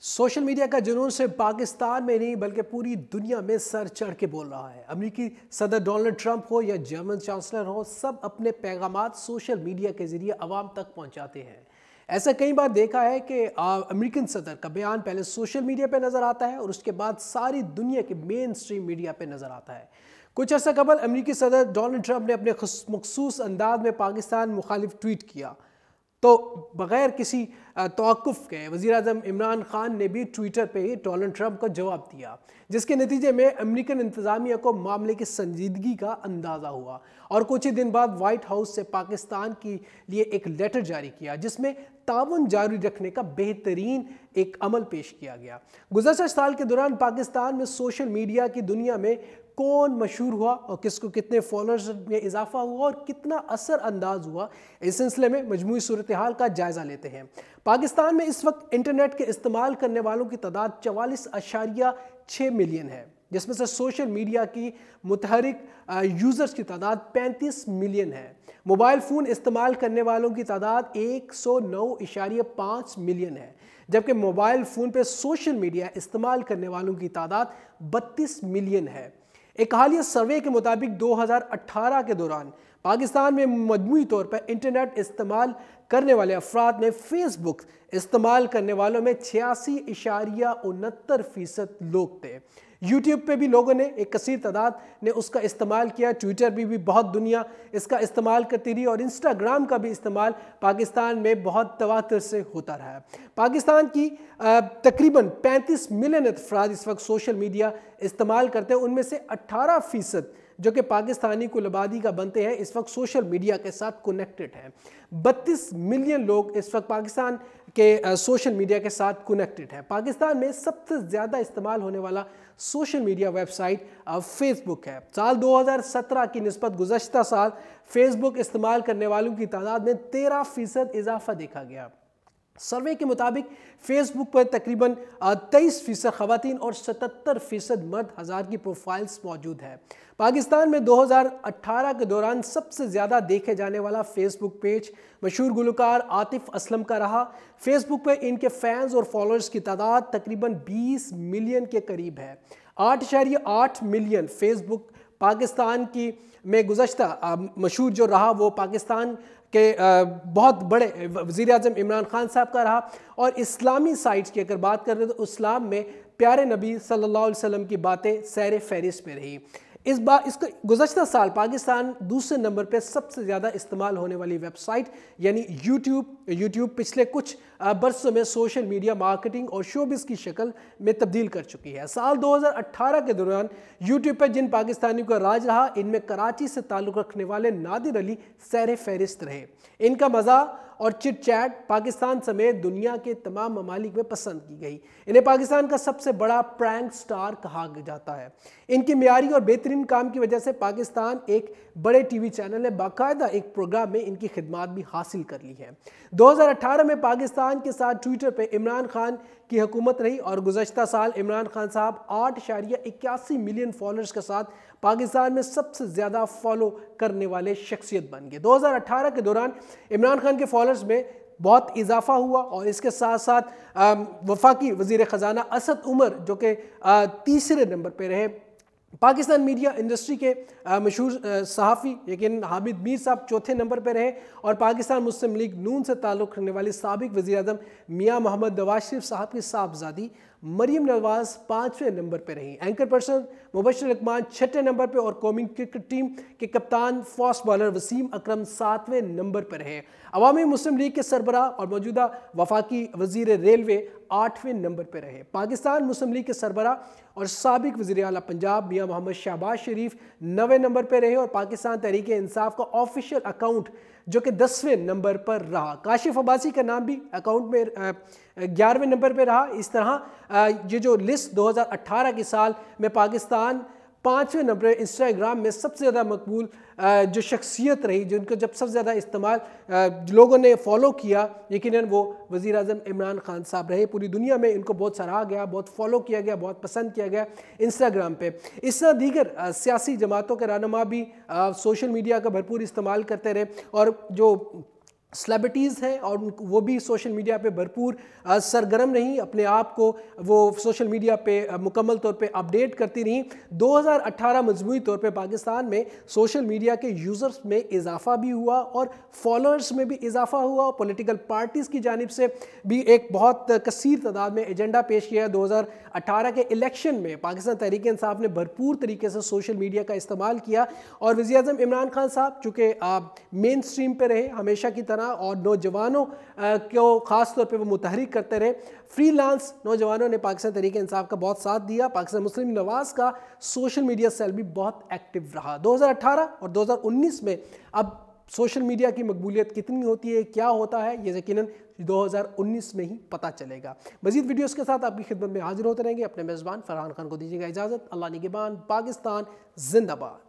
Social media کا جنون سے پاکستان میں نہیں بلکہ پوری دنیا میں سر چڑھ کے بول رہا ہے۔ امریکی صدر ڈونلڈ ٹرمپ ہو یا جرمن چانسلر ہو، سب اپنے پیغامات سوشل میڈیا کے ذریعے عوام تک پہنچاتے ہیں۔ ایسا کئی بار دیکھا ہے کہ امریکن صدر کا بیان پہلے سوشل میڈیا پہ نظر آتا ہے اور اس کے بعد ساری دنیا کے مین سٹریم میڈیا پہ نظر آتا ہے۔ کچھ عرصہ قبل امریکی صدر ڈونلڈ ٹرمپ نے اپنے مخصوص انداز میں پاکستان مخالف ٹویٹ کیا تو بغیر کسی توقف کے وزیر اعظم عمران خان نے بھی ٹویٹر پہ ہی ڈونلڈ ٹرمپ کو جواب دیا، جس کے نتیجے میں امریکن انتظامیہ کو معاملے کی سنجیدگی کا اندازہ ہوا اور کچھ ہی دن بعد وائٹ ہاؤس سے پاکستان کے لیے ایک لیٹر جاری کیا جس میں تعاون جاری رکھنے کا بہترین ایک عمل پیش کیا گیا۔ گزشتہ سال کے دوران پاکستان میں سوشل میڈیا کی دنیا میں کون مشہور ہوا اور کس کو کتنے فالوورز میں اضافہ ہوا اور کتنا اثر انداز ہوا، اس سلسلے میں مجموعی صورتحال کا جائزہ لیتے ہیں۔ پاکستان میں اس وقت انٹرنیٹ کے استعمال کرنے والوں کی تعداد 44.6 ملین ہے، جس میں سے سوشل میڈیا کی متحرک یوزرز کی تعداد 35 ملین ہے۔ موبائل فون استعمال کرنے والوں کی تعداد 109.5 ملین ہے، جبکہ موبائل فون پہ سوشل میڈیا استعمال کرنے والوں کی تعداد 32 ملین ہے۔ ایک حالیہ سروے کے مطابق 2018 کے دوران پاکستان میں مجموعی طور پر انٹرنیٹ استعمال کرنے والے افراد میں فیس بک استعمال کرنے والوں میں 86.69% لوگ تھے۔ یوٹیوب پہ بھی لوگوں نے ایک کثیر تعداد نے اس کا استعمال کیا، ٹویٹر بھی بہت دنیا اس کا استعمال کرتی رہی اور انسٹاگرام کا بھی استعمال پاکستان میں بہت تواتر سے ہوتا رہا ہے۔ پاکستان کی تقریباً 35 ملین افراد اس وقت سوشل میڈیا استعمال کرتے ہیں، ان میں سے 18% جو کہ پاکستانی کل آبادی کا بنتے ہیں اس وقت سوشل میڈیا کے ساتھ کنیکٹڈ ہیں۔ 32 ملین لوگ اس وقت پاکستان کے سوشل میڈیا کے ساتھ کنیکٹڈ ہیں۔ پاکستان میں سب سے زیادہ استعمال ہونے والا social media website Facebook ہے۔ سال 2017 کی نسبت گزشتہ سال فیس بک استعمال کرنے والوں کی تعداد میں 13% اضافہ دیکھا گیا۔ سروے کے مطابق فیس بک پر تقریباً 23% خواتین اور 77% مرد ہزار کی پروفائلز موجود ہے۔ پاکستان میں 2018 کے دوران سب سے زیادہ دیکھے جانے والا فیس بک پیج مشہور گلوکار عاطف اسلم کا رہا۔ فیس بک پر ان کے فینز اور فالوورز کی تعداد تقریباً 20 ملین کے قریب ہے۔ 8.8 ملین فیس بک پاکستان کی میں گزشتہ مشہور جو رہا وہ پاکستان کہ بہت بڑے وزیر اعظم عمران خان صاحب کا رہا، اور اسلامی سائٹس کی اگر بات کر رہے تو اسلام میں پیارے نبی صلی اللہ علیہ وسلم کی باتیں سیر فہرست میں رہی۔ اس کا گزشتہ سال پاکستان دوسرے نمبر پہ سب سے زیادہ استعمال ہونے والی ویب سائٹ یعنی یوٹیوب پچھلے کچھ برسوں میں سوشل میڈیا مارکیٹنگ اور شوبز کی شکل میں تبدیل کر چکی ہے۔ سال 2018 کے دوران یوٹیوب پر جن پاکستانیوں کا راج رہا، ان میں کراچی سے تعلق رکھنے والے نادر علی سیر فہرست رہے۔ ان کا مزاح اور چٹ چیٹ پاکستان سمیت دنیا کے تمام ممالک میں پسند کی گئی۔ انہیں پاکستان کا سب سے بڑا پرینک سٹار کہا جاتا ہے۔ ان کی معیاری اور بہترین کام کی وجہ سے پاکستان ایک بڑے ٹی وی چینل نے باقاعدہ ایک پروگرام میں ان کی خدمات بھی حاصل کر لی ہے۔ 2018 میں پاکستان کے ساتھ ٹویٹر پہ عمران خان کی حکومت رہی اور گزشتہ سال عمران خان صاحب 8.81 ملین فالوورز کے ساتھ پاکستان میں سب سے زیادہ فالو کرنے والے شخصیت بن گئے۔ 2018 کے دوران عمران خان کے فالوورز میں بہت اضافہ ہوا اور اس کے ساتھ ساتھ وفاقی وزیر خزانہ اسد عمر جو کہ تیسرے نمبر پہ رہے۔ پاکستان میڈیا انڈسٹری کے مشہور صحافی لیکن حامد میر صاحب چوتھے نمبر پہ رہے، اور پاکستان مسلم لیگ نون سے تعلق رکھنے والی سابق وزیر اعظم میاں محمد نواز شریف صاحب کی صاحبزادی مریم نواز 5ویں نمبر پہ رہی۔ اینکر پرسن مبشر لقمان 6 نمبر پہ اور قومی کرکٹ ٹیم کے کپتان فاسٹ بالر وسیم اکرم 7ویں نمبر پہ رہے۔ عوامی مسلم لیگ کے سربراہ اور موجودہ وفاقی وزیر ریلوے 8ویں نمبر پہ رہے۔ پاکستان مسلم لیگ کے سربراہ اور سابق وزیر اعلیٰ پنجاب میاں محمد شہباز شریف 9ویں نمبر پہ رہے، اور پاکستان تحریک انصاف کا آفیشیل اکاؤنٹ جو کہ 10ویں نمبر پر رہا۔ کاشف عباسی کا نام بھی اکاؤنٹ میں 11ویں نمبر پہ رہا۔ اس طرح یہ جو لسٹ 2018 کے سال میں پاکستان 5ویں نمبر انسٹاگرام میں سب سے زیادہ مقبول جو شخصیت رہی، جن کو جب سب سے زیادہ استعمال لوگوں نے فالو کیا، یقیناً وہ وزیر اعظم عمران خان صاحب رہے۔ پوری دنیا میں ان کو بہت سراہا گیا، بہت فالو کیا گیا، بہت پسند کیا گیا انسٹاگرام پہ۔ اس طرح دیگر سیاسی جماعتوں کے رہنما بھی سوشل میڈیا کا بھرپور استعمال کرتے رہے، اور جو سلیبریٹیز ہیں اور وہ بھی سوشل میڈیا پہ بھرپور سرگرم رہیں، اپنے آپ کو وہ سوشل میڈیا پہ مکمل طور پہ اپڈیٹ کرتی رہیں۔ 2018 مجموعی طور پہ پاکستان میں سوشل میڈیا کے یوزرز میں اضافہ بھی ہوا اور فالوورز میں بھی اضافہ ہوا، اور پولیٹیکل پارٹیز کی جانب سے بھی ایک بہت کثیر تعداد میں ایجنڈا پیش کیا۔ 2018 کے الیکشن میں پاکستان تحریک انصاف نے بھرپور طریقے سے سوشل میڈیا کا استعمال کیا، اور وزیر اعظم عمران خان صاحب چونکہ مین سٹریم پہ رہے ہمیشہ کی طرح، اور نوجوانوں کو خاص طور پہ وہ متحرک کرتے رہے۔ فری لانس نوجوانوں نے پاکستان تحریک انصاف کا بہت ساتھ دیا۔ پاکستان مسلم نواز کا سوشل میڈیا سیل بھی بہت ایکٹیو رہا۔ 2018 اور 2019 میں اب سوشل میڈیا کی مقبولیت کتنی ہوتی ہے، کیا ہوتا ہے، یہ یقیناً 2019 میں ہی پتہ چلے گا۔ مزید ویڈیوز کے ساتھ آپ کی خدمت میں حاضر ہوتے رہیں گے۔ اپنے میزبان فرحان خان کو دیجیے گا اجازت۔ اللہ نگہبان۔ پاکستان زندہ باد۔